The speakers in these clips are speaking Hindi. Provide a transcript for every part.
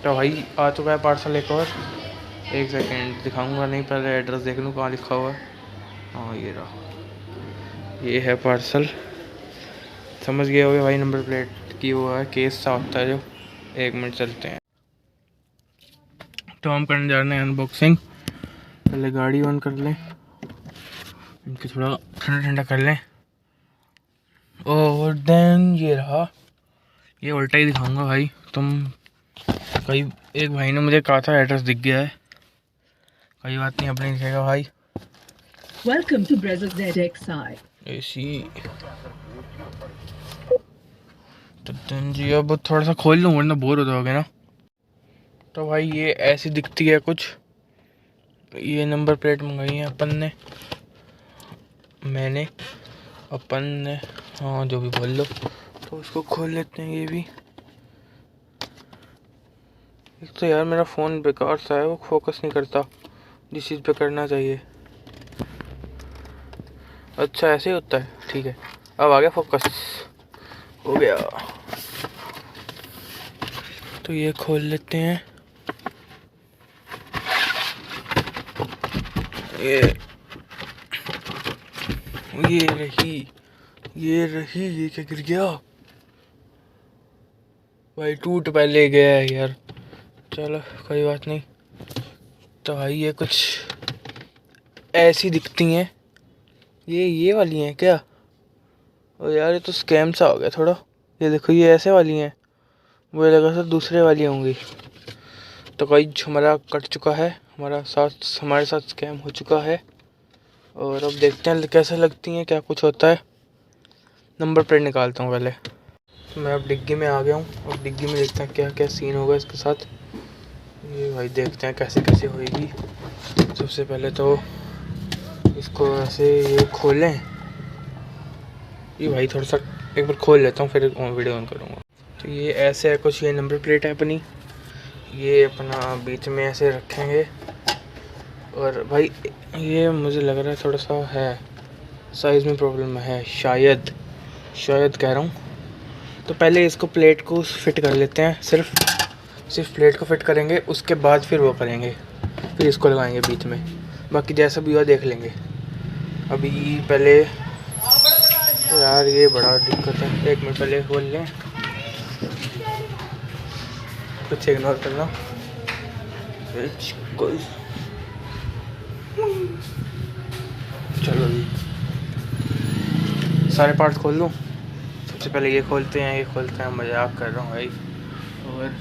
तो भाई आ चुका है पार्सल एक और। एक सेकेंड दिखाऊंगा नहीं, पहले एड्रेस देख लूँ कहाँ लिखा हुआ है। हाँ ये रहा, ये है पार्सल। समझ गए होगे भाई, नंबर प्लेट की वो है, केस सा होता है जो। एक मिनट चलते हैं। तो हम करने जा रहे हैं अनबॉक्सिंग। पहले गाड़ी ऑन कर लें, इनकी थोड़ा ठंडा ठंडा कर लें। और देन ये रहा, ये उल्टा ही दिखाऊंगा भाई। तुम कई एक भाई ने मुझे कहा था एड्रेस दिख गया है, कोई बात नहीं, अपने दिखेगा भाई। Welcome to Brezza ZXi। ऐसी तो जी अब थोड़ा सा खोल लूँ वरना बोर हो जाओगे ना। तो भाई ये ऐसी दिखती है कुछ। ये नंबर प्लेट मंगाई है अपन ने, हाँ जो भी बोल लो। तो उसको खोल लेते हैं। ये भी एक तो यार मेरा फ़ोन बेकार सा है, वो फोकस नहीं करता जिस चीज़ पे करना चाहिए। अच्छा ऐसे ही होता है, ठीक है। अब आ गया फोकस, हो गया। तो ये खोल लेते हैं। ये रही, ये क्या गिर गया भाई, टूट पहले गया है यार। चलो कोई बात नहीं। तो भाई ये कुछ ऐसी दिखती हैं। ये वाली हैं क्या? ओ यार ये तो स्कैम सा हो गया थोड़ा। ये देखो ये ऐसे वाली हैं, मुझे लगा सर दूसरे वाली होंगी। तो कोई हमारा कट चुका है, हमारे साथ स्कैम हो चुका है। और अब देखते हैं कैसे लगती हैं, क्या कुछ होता है। नंबर प्लेट निकालता हूँ पहले। तो मैं अब डिग्गी में आ गया हूँ, और डिग्गी में देखते हैं क्या क्या सीन होगा इसके साथ। ये भाई देखते हैं कैसे कैसे होएगी। सबसे पहले तो इसको ऐसे ये खोलें। ये भाई थोड़ा सा एक बार खोल लेता हूँ, फिर वीडियो ऑन करूँगा। तो ये ऐसे है कुछ, ये नंबर प्लेट है अपनी। ये अपना बीच में ऐसे रखेंगे। और भाई ये मुझे लग रहा है थोड़ा सा है साइज़ में प्रॉब्लम है, शायद कह रहा हूँ। तो पहले इसको प्लेट को फिट कर लेते हैं, सिर्फ प्लेट को फिट करेंगे, उसके बाद फिर वो करेंगे, फिर इसको लगाएंगे बीच में। बाकी जैसा भी हुआ देख लेंगे। अभी पहले तो यार ये बड़ा दिक्कत है, एक मिनट पहले खोल लें, कुछ इग्नोर करना। चलो जी सारे पार्ट्स खोल लूँ। सबसे पहले ये खोलते हैं, मजाक कर रहा हूँ भाई। और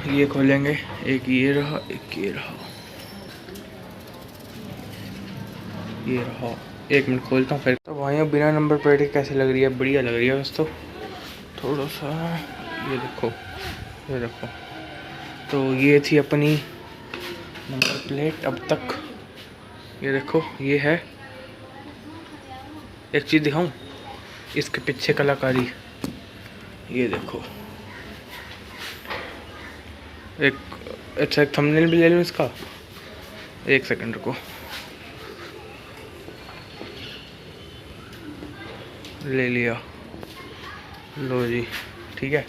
ये खोलेंगे, एक ये रहा, एक ये रहा, ये रहा। एक मिनट खोलता हूँ फिर। तो भाई बिना नंबर प्लेट के कैसे लग रही है? बढ़िया लग रही है बस। तो थोड़ा सा ये देखो, ये देखो। तो ये थी अपनी नंबर प्लेट अब तक। ये देखो ये है। एक चीज़ दिखाऊं, इसके पीछे कलाकारी, ये देखो। एक अच्छा एक थंबनेल भी ले लूँ इसका, एक सेकंड रुको। ले लिया, लो जी, ठीक है।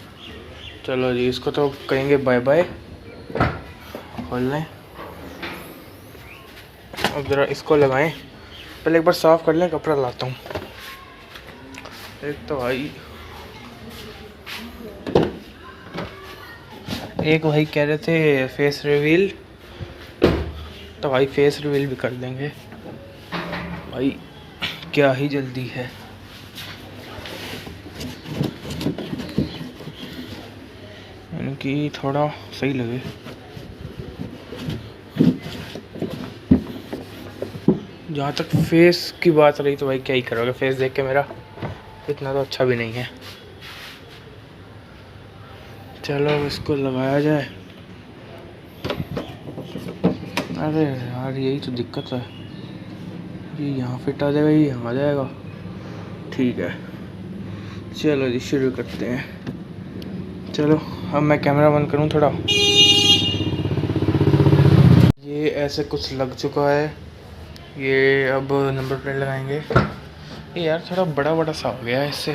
चलो जी इसको तो कहेंगे बाय बाय। खोल लें, अब ज़रा इसको लगाएं। पहले एक बार साफ़ कर लें, कपड़ा लाता हूँ। एक तो भाई एक भाई कह रहे थे फेस रिवील, तो भाई फेस रिवील भी कर देंगे भाई, क्या ही जल्दी है। यानी कि थोड़ा सही लगे। जहाँ तक फेस की बात रही तो भाई क्या ही करोगे, फेस देख के मेरा इतना तो अच्छा भी नहीं है। चलो इसको लगाया जाए। अरे यार यही तो दिक्कत है, ये यहाँ फिट आ जाएगा, ये यहाँ आ जाएगा। ठीक है चलो जी शुरू करते हैं। चलो अब मैं कैमरा बंद करूँ थोड़ा। ये ऐसे कुछ लग चुका है। ये अब नंबर प्लेट लगाएंगे। ये यार थोड़ा बड़ा सा हो गया है इससे।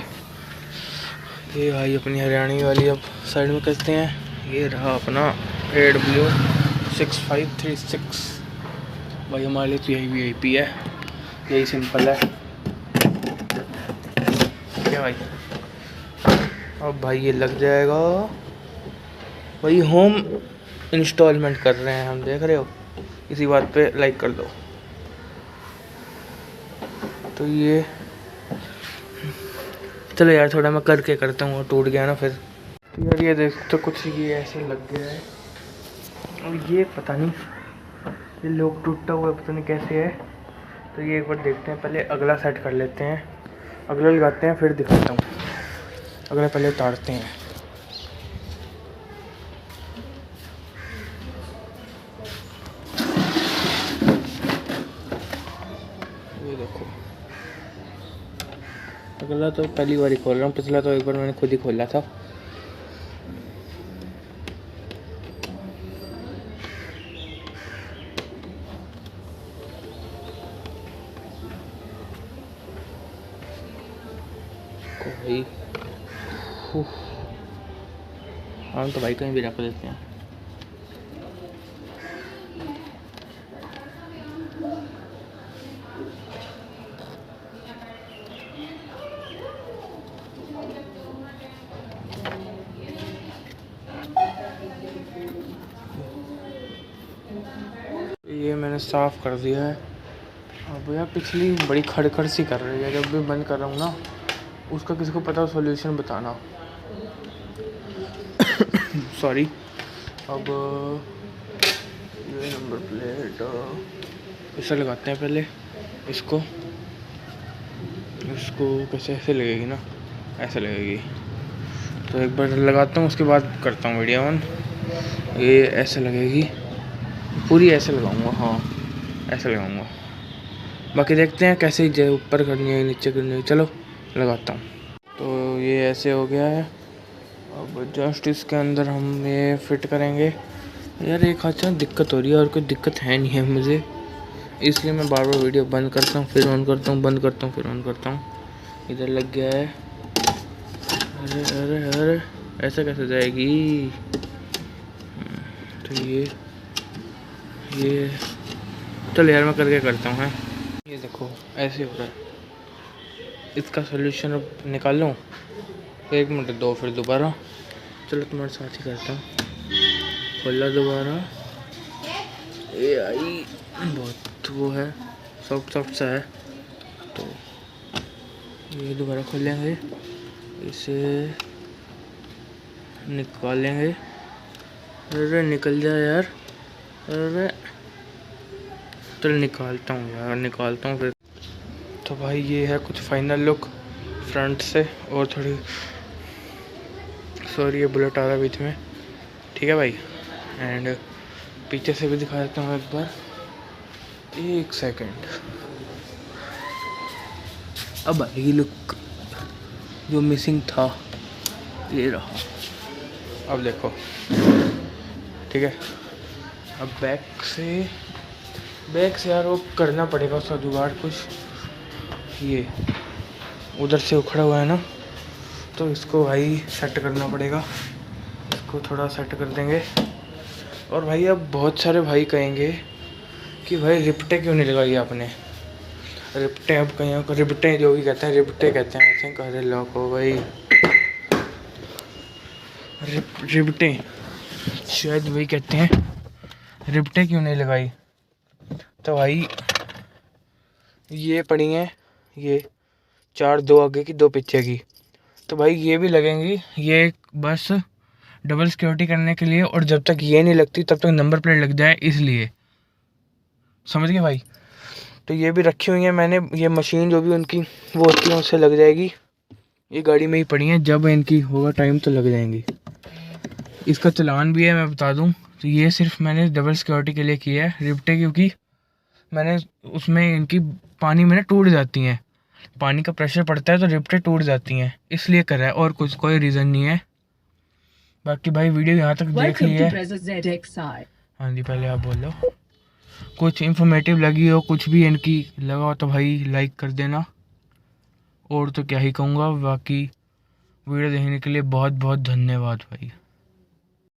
ये भाई अपनी हरियाणवी वाली अब साइड में करते हैं। ये रहा अपना AW6536 भाई, हमारे लिए VIP है, यही सिंपल है क्या भाई। अब भाई ये लग जाएगा भाई, होम इंस्टॉलमेंट कर रहे हैं हम, देख रहे हो, इसी बात पे लाइक कर दो। तो ये चलो यार, थोड़ा मैं करके करता हूँ, टूट गया ना फिर। तो यार ये देख तो कुछ ये ऐसे लग गया है, और ये पता नहीं ये लोग टूटा हुआ पता नहीं कैसे है। तो ये एक बार देखते हैं, पहले अगला सेट कर लेते हैं, अगला लगाते हैं फिर दिखाता हूँ। अगला पहले उतारते हैं। ये देखो, अगला तो पहली बार ही खोल रहा हूँ, पिछला तो एक बार मैंने खुद ही खोला था। भाई हम तो भाई कहीं भी रख देते हैं। ये मैंने साफ कर दिया है। अब यार पिछली बड़ी खड़खड़ सी कर रही है, जब भी बंद कर रहा हूँ ना, उसका किसी को पता हो सॉल्यूशन बताना। सॉरी। अब ये नंबर प्लेट ऐसा लगाते हैं पहले, इसको कैसे ऐसे लगेगी ना, ऐसे लगेगी। तो एक बार लगाता हूँ, उसके बाद करता हूँ वीडियो ऑन। ये ऐसे लगेगी पूरी, ऐसे लगाऊंगा, हाँ ऐसे लगाऊंगा। बाकी देखते हैं कैसे ऊपर करनी है नीचे करनी है। चलो लगाता हूँ। तो ये ऐसे हो गया है। अब जस्ट इसके अंदर हम ये फिट करेंगे। यार एक अच्छा दिक्कत हो रही है, और कोई दिक्कत है नहीं है मुझे, इसलिए मैं बार बार वीडियो बंद करता हूँ फिर ऑन करता हूँ, बंद करता हूँ फिर ऑन करता हूँ। इधर लग गया है। अरे अरे अरे, ऐसा कैसे जाएगी। तो ये चलो यार मैं करके करता हूँ। ये देखो ऐसे हो रहा है, इसका सॉल्यूशन अब निकाल लूँ। 1 मिनट दो, फिर दोबारा। चलो तुम्हारे साथ ही करता हूँ। खोला दोबारा, ये आई बहुत वो है, सॉफ्ट सा है। तो ये दोबारा खोलेंगे, इसे निकालेंगे। अरे निकल जा यार, अरे चल निकालता हूँ यार, निकालता हूँ फिर। तो भाई ये है कुछ फाइनल लुक फ्रंट से, और थोड़ी सॉरी ये बुलेट आ रहा है बीच में, ठीक है भाई। एंड पीछे से भी दिखा देता हूँ एक बार, 1 सेकेंड। अब आएगी लुक जो मिसिंग था, ये रहा। अब देखो, ठीक है। अब बैक से यार वो करना पड़ेगा उसका जुगाड़ कुछ। ये उधर से उखड़ा हुआ है ना, तो इसको भाई सेट करना पड़ेगा। इसको थोड़ा सेट कर देंगे। और भाई अब बहुत सारे भाई कहेंगे कि भाई रिपटे क्यों नहीं लगाई आपने। रिपटे अब कहीं रिपटे जो भी कहते हैं, रिपटे कहते हैं, ऐसे कह रहे लोग को भाई, रिपटे शायद वही कहते हैं। रिपटे क्यों नहीं लगाई। तो भाई ये पड़ी हैं, ये 4, 2 आगे की 2 पीछे की। तो भाई ये भी लगेंगी, ये बस डबल सिक्योरिटी करने के लिए। और जब तक ये नहीं लगती तब तक नंबर प्लेट लग जाए, इसलिए, समझ गए भाई। तो ये भी रखी हुई है मैंने, ये मशीन जो भी उनकी वो होती है उससे लग जाएगी। ये गाड़ी में ही पड़ी है, जब इनकी होगा टाइम तो लग जाएंगी। इसका चलान भी है, मैं बता दूं। तो ये सिर्फ मैंने डबल सिक्योरिटी के लिए किया है रिपटे, क्योंकि मैंने उसमें इनकी पानी में ना टूट जाती हैं, पानी का प्रेशर पड़ता है तो रिपटे टूट जाती हैं, इसलिए करा है, और कुछ कोई रीज़न नहीं है। बाकी भाई वीडियो यहाँ तक देख ली है। हाँ जी, पहले आप बोलो। कुछ इन्फॉर्मेटिव लगी हो, कुछ भी इनकी लगा हो तो भाई लाइक कर देना। और तो क्या ही कहूँगा, बाकी वीडियो देखने के लिए बहुत बहुत धन्यवाद भाई।